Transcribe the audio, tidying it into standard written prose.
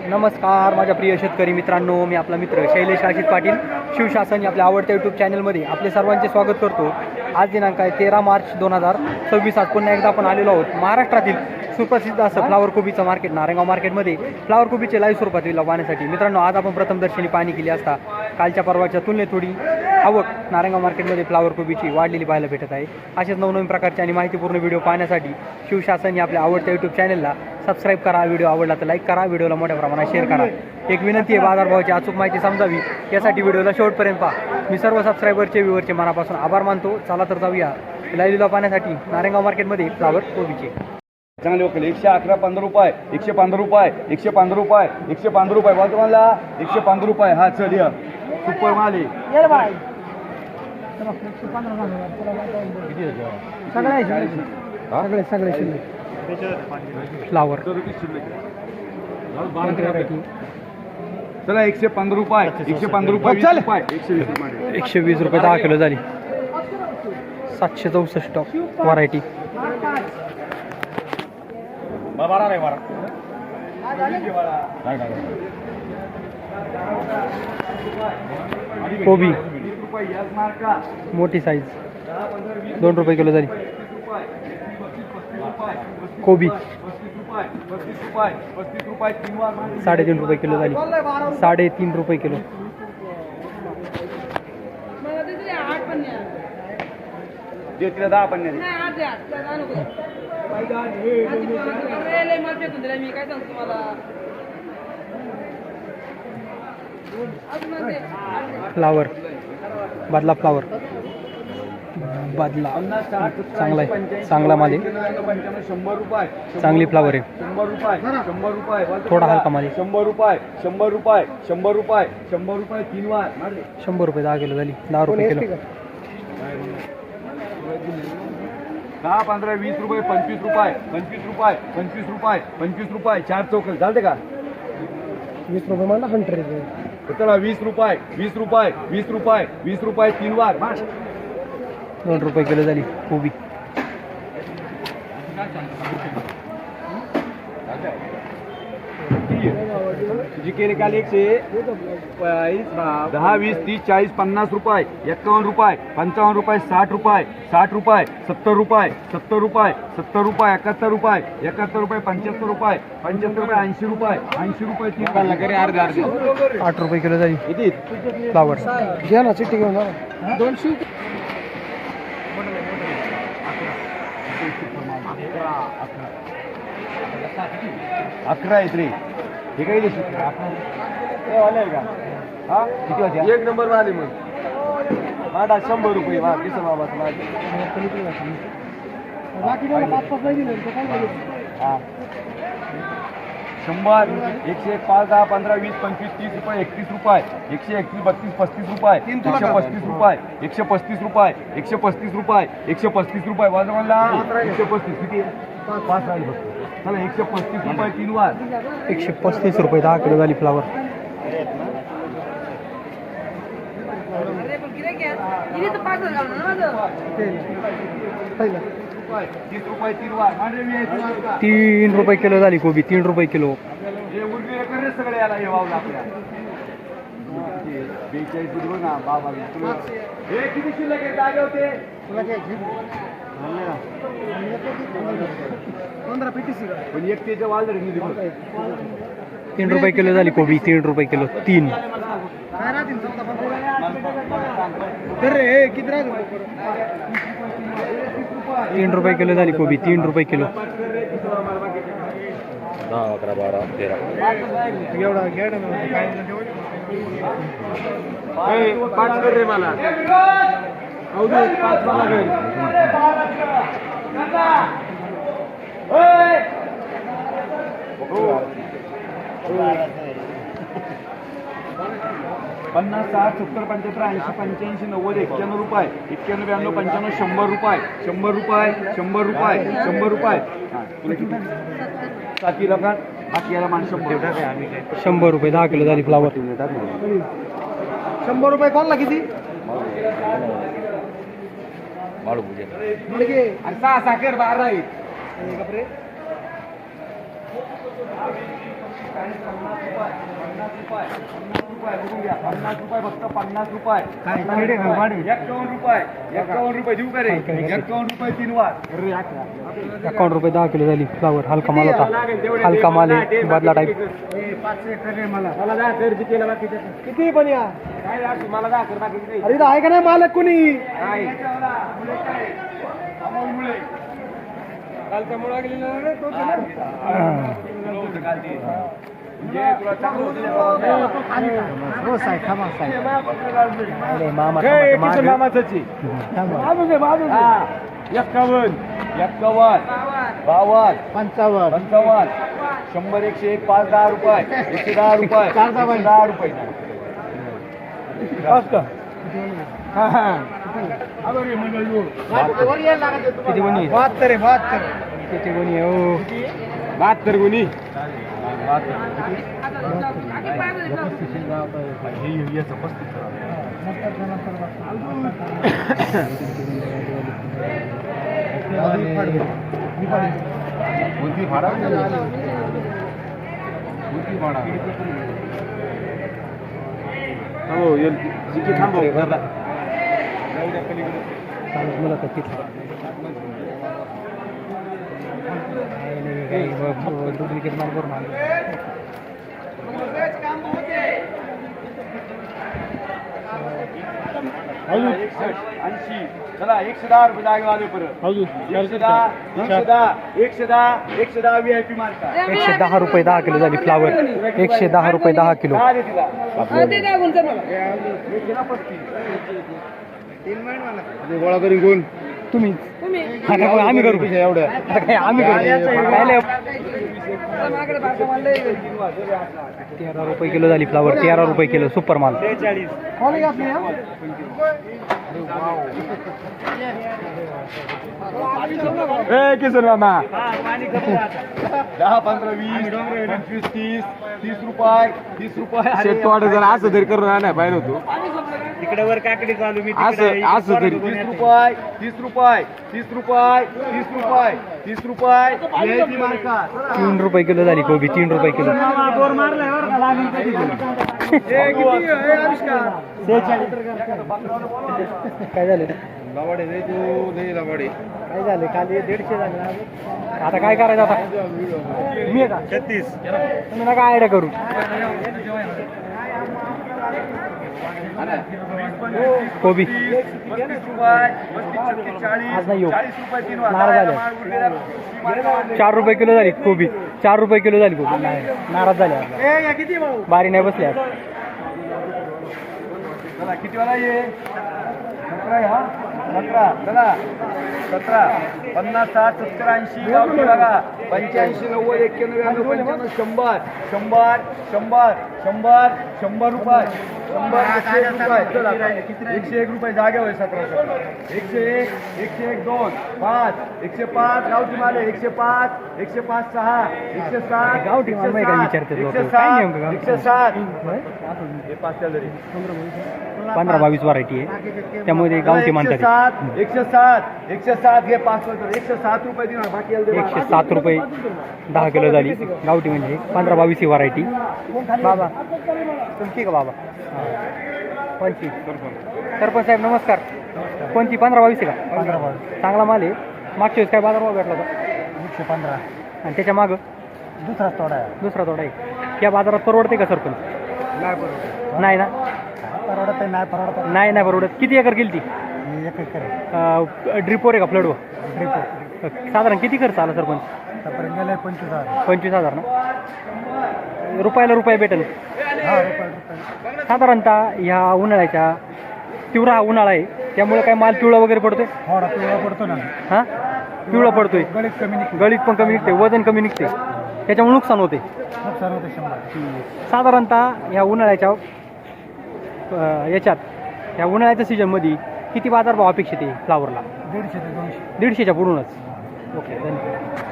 नमस्कार माझ्या प्रिय शेतकरी मित्रांनो, मी आपला मित्र शैलेश आशिष पाटील शिवशासन आपल्या आवडत्या यूट्यूब चॅनलमध्ये आपले सर्वांचे स्वागत करतो। आज दिनांक आहे 13 मार्च 2026। आज पुन्हा एकदा आपण आलेलो आहोत महाराष्ट्रातील सुप्रसिद्ध असं फ्लावर कोबीचं मार्केट नारायणगाव मार्केटमध्ये फ्लावर कोबीचे लाईव्ह स्वरूपात लिलाव पाहण्यासाठी। मित्रांनो, आज आपण प्रथमदर्शनी पाहणी केली असता कालच्या परवाच्या तुलनेत थोडी आवक नारायणगाव मार्केटमध्ये फ्लावर कोबीची वाढलेली पाहायला भेटत आहे। असेच नवनवीन प्रकारचे आणि माहितीपूर्ण व्हिडिओ पाहण्यासाठी शिवशासन या आपल्या आवडत्या यूट्यूब चॅनलला सबस्क्राईब करा, व्हिडिओ आवडला तर लाईक करा, व्हिडिओला मोठ्या प्रमाणात शेअर करा। एक विनंती आहे, बाजारभावाची अचूक माहिती समजावी यासाठी व्हिडिओला शेवटपर्यंत पहा। मी सर्व सबस्क्रायबरचे व्ह्यूअरचे मनापासून आभार मानतो। चला तर जाऊया लाईव्ह लिलाव पाहण्यासाठी नारायणगाव मार्केटमध्ये फ्लावर कोबीचे। चांगले वकील 111 15 रुपये 115 रुपये 115 रुपये 115 रुपये बोलतो मला 115 रुपये। हा चल या सुपर माल आहे सगळे फ्लावर चला 115 रुपये 115 रुपये 120 रुपये 10 किलो झाली। 764 व्हरायटी कोबी मोठी साईज 2 रुपये किलो झाली। कोबी 3.5 रुपये किलो झाली। 3.5 रुपये किलो। तिला 10 पण फ्लावर बदला फ्लावर बदला चांगला आहे, चांगला माल आहे, 100 रुपये चांगली फ्लावर आहे। 100 रुपये 100 रुपये थोडा हलका माल आहे। 100 रुपये 100 रुपये 100 रुपये 100 रुपये 3 वार 100 रुपये 10 किलो झाली। 10 रुपये किलो। 10 15 20 रुपये 25 रुपये 25 रुपये 25 रुपये 25 रुपये 4 चौकल चालते का? 20 रुपये मला 100 रुपये। चला 20 रुपये 20 रुपये 20 रुपये 20 रुपये 3 वार 2 रुपये किलो झाली कोबी। जी केले काल 110 20 30 40 50 रुपये 51 रुपये 55 रुपये 60 रुपये 60 रुपये 70 रुपये 70 रुपये 70 रुपये 71 रुपये 71 रुपये 75 रुपये 75 रुपये 80 रुपये 80 रुपये 8 रुपये किलो झाली किती फ्लावर। घ्या ना चिट्टी घेऊन 200 11 आहेत रे। हे काही देशील का? हा किती वाजता? 1 नंबर आली मग माझा 100 रुपये वा किसन बाबाचं माझं हा 100 101 5 10 15 20 25 30 रुपये 31 रुपये 131 32 35 रुपये 135 रुपये 135 रुपये 135 रुपये 135 रुपये वाजवा मला 135 किती 5 राहील फक्त। चला 135 रुपये 3 वार 135 रुपये 10 किलो झाली फ्लावर। 30 रुपये 3 वार 3 रुपये किलो झाली कोबी। 3 रुपये किलो। सगळे याला हे वावलं आपल्या 42 ना बाबा हे किती शिल्लक आहे जागे होते 15 पेटी पण एक त्याच्या वाल 3 रुपये किलो झाली कोबी। 3 रुपये किलो 3 3 रुपये किलो झाली कोबी। 3 रुपये किलो। 10 11 12 13 एवढा घ्या पाच कर रे मला पाच मला घे 50 60 70 75 80 85 90 91 रुपये 91 92 95 100 रुपये 100 रुपये 100 रुपये 100 रुपये साथी लोकां बाकी याला मान 100 रुपये 10 किलो झाली फ्लावर। 100 रुपये कोणला किती माळू पूजा आणि 6 साखर 12 आहेत 50 रुपये फक्त 50 रुपये. काय? 51 रुपये. 51 रुपये देऊ का रे? 51 रुपये 3 वार. 51 रुपये 10 किलो झाली फ्लावर. हलका माल होता, हलका माल आहे, बदला टाईप. किती पण या मला दाखव बाकी अरे इथं आहे का नाही मालक कोणी? कालचा मुळा गेलेला रे तो हो साहेब थांबा साहेब. अरे मामा थांबा, मागे. 51 51 52 55 100 101 5 10 रुपये 110 रुपये 10 रुपये किती गुणी? 72 किती गुणी आहे? हो 72 गुणी. कोणती भाडा हो जिकी थांबव मुलाखत घेतली. डुप्लिकेट माल करून आणलं. चला 110 रुपये जागे वाले परत 110 VIP मार्का 110 रुपये 10 किलो झाली फ्लावर. 110 रुपये 10 किलो. गोळा करून कोण तुम्ही आता काय आम्ही करू? एवढ्या आता काय आम्ही करू? पहिले 13 रुपये किलो झाली फ्लावर. 13 रुपये किलो सुपर माल. किसन मामा 10 15 20 25 30 30 रुपये शेतवाड जर असं तरी करून आणाय पाहिजे होतो. तिकडे वर काकडी चालू मी असं तरी 30 रुपये 30 रुपये VIP मार्का 3 रुपये किलो झाली कोबी. 3 रुपये किलो. काय झालं? लवाडे नाही तू नाही लवाडे काय झालं? खाली 150 झाले. आता काय करायचं? आता मी आहे का 36? तुम्ही नका आयडिया करू. कोबी आज नाही येऊ. नाराज झाले. 4 रुपये किलो झाली कोबी. 4 रुपये किलो झाली कोबी. नाही नाराज झाले. बारी नाही बसले आज. चला किती वाला ये 17 चला 17 50 60 70 80 गावठी बघा 85 90 91 95 100 100 रुपये 101 रुपये जागे होय 17 101 101 2 5 105 गावठी माले 105 105 6 107 गावठी माल नाही का विचारते लोकं? काय 107 नेमकं गावठी? 107 हे 5 जरी 15-22 व्हरायटी आहे त्यामुळे गावठी म्हणतात. 107 घे 5 107 रुपये देणार बाकी 107 रुपये 10 किलो झाली गावठी म्हणजे 15-22 ही व्हरायटी. बाबा तुमची का बाबा? 25. सरपंच साहेब नमस्कार. कोणती 15-22 आहे का? 15-22 चांगला माल आहे. मागच्या वेळेस काय बाजारभाव भेटला होता? 115. आणि त्याच्या मागं दुसरा तोडा आहे. या बाजारात परवडते का सरपंच? नाही ना नाही परवडत. किती एकर गेली ती? 1 एकर. ड्रिपोर आहे का फ्लडवर? साधारण किती खर्च आला सरपंच? 25,000 ना. रुपयाला रुपये भेटेल साधारणतः. ह्या उन्हाळ्याच्या तीव्र हा उन्हाळा आहे त्यामुळे काय माल पिवळा वगैरे पडतोय? पिवळा पडतो ना. हां पिवळा पडतोय. गळीत पण कमी निघते, वजन कमी निघते, त्याच्यामुळे नुकसान होते. साधारणतः ह्या उन्हाळ्याच्या याच्यात ह्या उन्हाळ्याच्या सीजनमध्ये किती बाजारभाव अपेक्षित आहे फ्लावरला? 150 ते 200. 150च्या पुढूनच. ओके धन्यवाद.